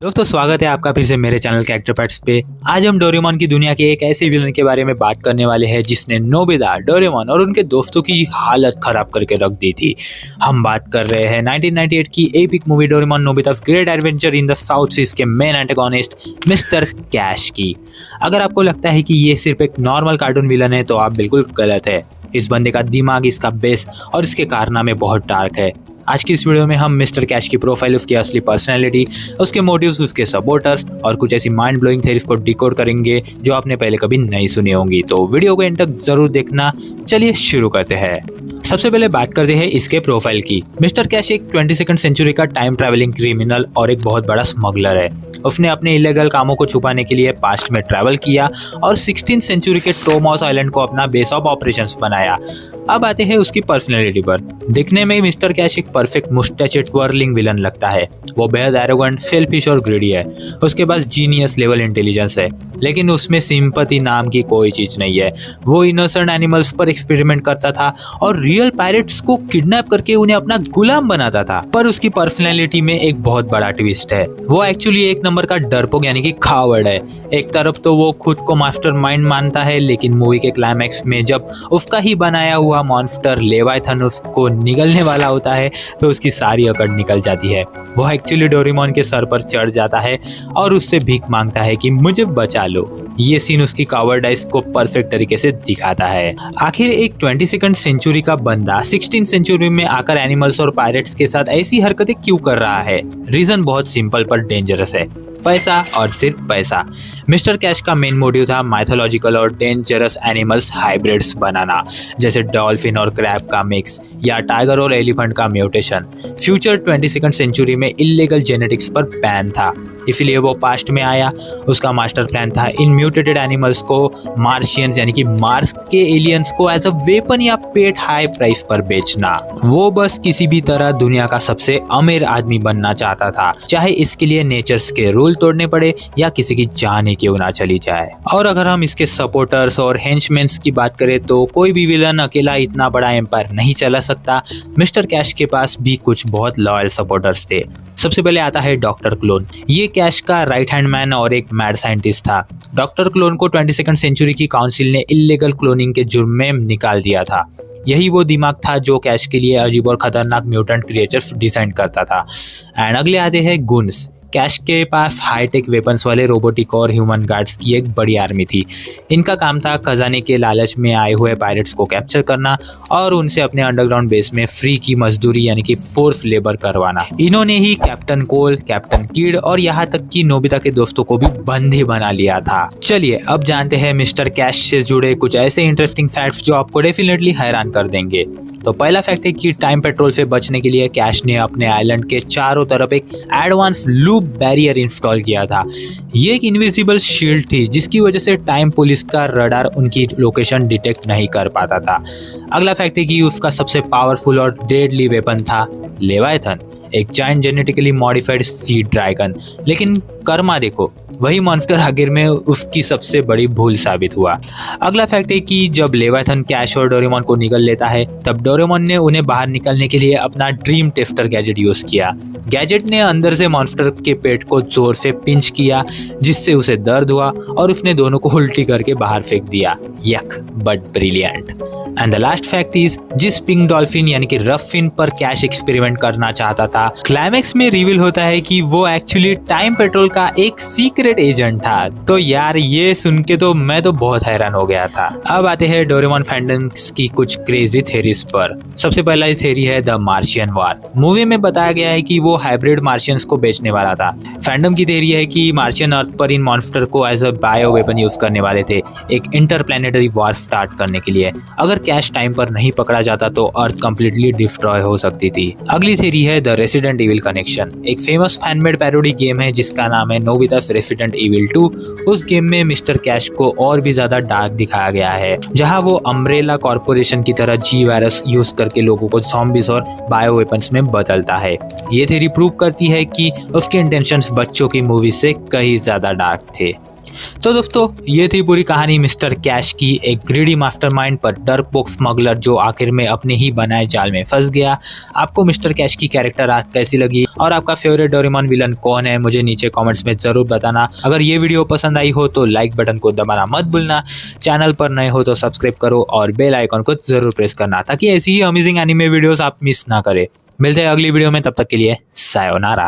दोस्तों स्वागत है आपका फिर से मेरे चैनल कैरेक्टर पैट्स पे। आज हम डोरेमोन की दुनिया के एक ऐसे विलन के बारे में बात करने वाले हैं जिसने नोबिता, डोरेमोन और उनके दोस्तों की हालत खराब करके रख दी थी। हम बात कर रहे हैं 1998 की epic movie Doraemon Nobita's great adventure in the South Seas के मेन एंटागोनिस्ट मिस्टर कैश की। अगर आपको लगता है कि ये सिर्फ एक नॉर्मल कार्टून विलन है तो आप बिल्कुल गलत है। इस बंदे का दिमाग, इसका बेस और इसके कारनामे बहुत डार्क है। आज की इस वीडियो में हम मिस्टर कैश की प्रोफाइल, उसकी असली पर्सनैलिटी, उसके मोटिव्स, उसके सपोर्टर्स और कुछ ऐसी माइंड ब्लोइंग थ्योरीज को डिकोड करेंगे जो आपने पहले कभी नहीं सुनी होंगी। तो वीडियो को एंड तक जरूर देखना। चलिए शुरू करते हैं। सबसे पहले बात करते हैं इसके प्रोफाइल की। मिस्टर कैश एक 22वीं सेंचुरी का टाइम ट्रैवलिंग क्रिमिनल और एक बहुत बड़ा स्मगलर है। उसने अपने इलीगल कामों को छुपाने के लिए पास्ट में ट्रैवल किया और 16th सेंचुरी के टोमॉस आइलैंड को अपना बेस ऑफ ऑपरेशंस बनाया। अब आते हैं उसकी पर्सनैलिटी पर। दिखने में मिस्टर कैश एक परफेक्ट मुस्टैच ट्विर्लिंग विलन लगता है। वो बेहद एरोगेंट, सेल्फिश और ग्रीडी है। उसके पास जीनियस लेवल इंटेलिजेंस है, लेकिन उसमें सिंपैथी नाम की कोई चीज नहीं है। वो इनोसेंट एनिमल्स पर एक्सपेरिमेंट करता था और रियल पायरेट्स को किडनैप करके उन्हें अपना गुलाम बनाता था। पर उसकी पर्सनैलिटी में एक बहुत बड़ा ट्विस्ट है। वो एक्चुअली एक नंबर का डरपोक यानी कि खावर्ड है। एक तरफ तो वो खुद को मास्टरमाइंड मानता है, लेकिन मूवी के क्लाइमैक्स में जब उसका ही बनाया हुआ मॉन्स्टर लेवाइथन उसको निगलने वाला होता है तो उसकी सारी अकड़ निकल जाती है। वो एक्चुअली डोरेमोन के सर पर चढ़ जाता है और उससे भीख मांगता है कि मुझे बचा लो। ये सीन उसकी कावर्डाइज को परफेक्ट तरीके से दिखाता है। आखिर एक 22nd सेंचुरी का बंदा 16th सेंचुरी में आकर एनिमल्स और पायरेट्स के साथ ऐसी हरकतें क्यों कर रहा है? रीजन बहुत सिंपल पर डेंजरस है। पैसा और सिर्फ पैसा। मिस्टर कैश का मेन मोटिव था माइथोलॉजिकल और डेंजरस एनिमल्स हाइब्रिड्स बनाना, जैसे डॉल्फिन और क्रैब का मिक्स या टाइगर और एलिफेंट का म्यूटेशन। फ्यूचर 22nd सेंचुरी में इलीगल जेनेटिक्स पर बैन था, इसलिए वो पास्ट में आया। उसका मास्टर प्लान था इन म्यूटेटेड एनिमल्स को मार्शियंस यानी कि मार्स के एलियंस को एज अ वेपन या पेट हाई प्राइस पर बेचना। वो बस किसी भी तरह दुनिया का सबसे अमीर आदमी बनना चाहता था, चाहे इसके लिए नेचर्स के रूल तोड़ने पड़े या किसी की जान ही क्यों ना चली जाए। और अगर हम इसके सपोर्टर्स और हेंचमेन्स की बात करें तो कोई भी विलन अकेला इतना बड़ा एम्पायर नहीं चला सकता। मिस्टर कैश के पास भी कुछ बहुत लॉयल सपोर्टर्स थे। सबसे पहले आता है डॉक्टर क्लोन। ये कैश का राइट हैंड मैन और एक मैड साइंटिस्ट था। डॉक्टर क्लोन को 22nd सेंचुरी की काउंसिल ने इलीगल क्लोनिंग के जुर्म में निकाल दिया था। यही वो दिमाग था जो कैश के लिए अजीब और खतरनाक म्यूटेंट क्रिएचर्स डिजाइन करता था। एंड अगले आते हैं गुन्स। कैश के पास हाईटेक वेपन्स वाले रोबोटिक और ह्यूमन गार्ड्स की एक बड़ी आर्मी थी। इनका काम था खजाने के लालच में आए हुए पायरेट्स को कैप्चर करना और उनसे अपने अंडरग्राउंड बेस में फ्री की मजदूरी यानी कि फोर्स लेबर करवाना। इन्होंने ही कैप्टन कोल, कैप्टन किड और यहाँ तक कि नोबिता के दोस्तों को भी बंदी बना लिया था। चलिए अब जानते हैं मिस्टर कैश से जुड़े कुछ ऐसे इंटरेस्टिंग फैक्ट्स जो आपको डेफिनेटली हैरान कर देंगे। तो पहला फैक्ट है कि टाइम पेट्रोल से बचने के लिए कैश ने अपने आइलैंड के चारों तरफ एक एडवांस लूप बैरियर इंस्टॉल किया था। ये एक इनविजिबल शील्ड थी जिसकी वजह से टाइम पुलिस का रडार उनकी लोकेशन डिटेक्ट नहीं कर पाता था। अगला फैक्ट है कि उसका सबसे पावरफुल और डेडली वेपन था लेवाइथन, एक giant genetically modified sea dragon. लेकिन कर्मा देखो, वही मॉन्स्टर आखिर में उसकी सबसे बड़ी भूल साबित हुआ। अगला फैक्ट है कि जब लेवाइथन कैश और डोरेमोन को निगल लेता है तब डोरेमोन ने उन्हें बाहर निकलने के लिए अपना ड्रीम टेस्टर गैजेट यूज किया। गैजेट ने अंदर से मॉन्स्टर के पेट को जोर से पिंच किया जिससे उसे दर्द हुआ और उसने दोनों को उल्टी करके बाहर फेंक दिया। यक but brilliant. And the last fact is, जिस पिंक डॉल्फिन यानी कि रफ फिन पर कैश एक्सपेरिमेंट करना चाहता था, क्लाइमैक्स में रिवील होता है कि वो एक्चुअली टाइम पेट्रोल का एक सीक्रेट एजेंट था। तो यार ये सुन के तो मैं तो बहुत हैरान हो गया था। अब आते हैं डोरेमोन फैंडम्स की कुछ क्रेजी थेरीज पर। सबसे पहला थेरी है द मार्शियन वार। मूवी में बताया गया है कि वो हाइब्रिड मार्शियंस को बेचने वाला था। फैंडम की थेरी है कि मार्शियन अर्थ पर इन मॉन्स्टर को as a bio weapon use करने वाले थे, एक इंटरप्लैनेटरी वॉर स्टार्ट करने के लिए। अगर कैश टाइम पर नहीं पकड़ा जाता तो अर्थ कंप्लीटली डिस्ट्रॉय हो सकती थी। अगली थ्योरी है द रेसिडेंट इविल कनेक्शन। एक फेमस फैनमेड पैरोडी गेम है जिसका नाम है नोबिता's रेसिडेंट इविल 2। उस गेम में मिस्टर कैश को और भी ज्यादा डार्क दिखाया गया है, जहां वो अम्ब्रेला कॉर्पोरेशन की तरह जी वायरस यूज करके लोगों को ज़ॉम्बीज और बायो वेपन्स में बदलता है। ये थ्योरी प्रूव करती है कि उसके इंटेंशंस बच्चों की मूवी से कहीं ज्यादा डार्क थे। तो दोस्तों ये थी पूरी कहानी मिस्टर कैश की, एक ग्रीडी मास्टरमाइंड पर डर्क बुक स्मगलर जो आखिर में अपने ही बनाए जाल में फंस गया। आपको मिस्टर कैश की कैरेक्टर आर्क कैसी लगी और आपका फेवरेट डोरेमोन विलन कौन है, मुझे नीचे कमेंट्स में जरूर बताना। अगर ये वीडियो पसंद आई हो तो लाइक बटन को दबाना मत भूलना, चैनल पर नए हो तो सब्सक्राइब करो और बेल आइकन को जरूर प्रेस करना ताकि ऐसी ही अमेजिंग एनीमे वीडियोस आप मिस ना करें। मिलते हैं अगली वीडियो में, तब तक के लिए सायोनारा।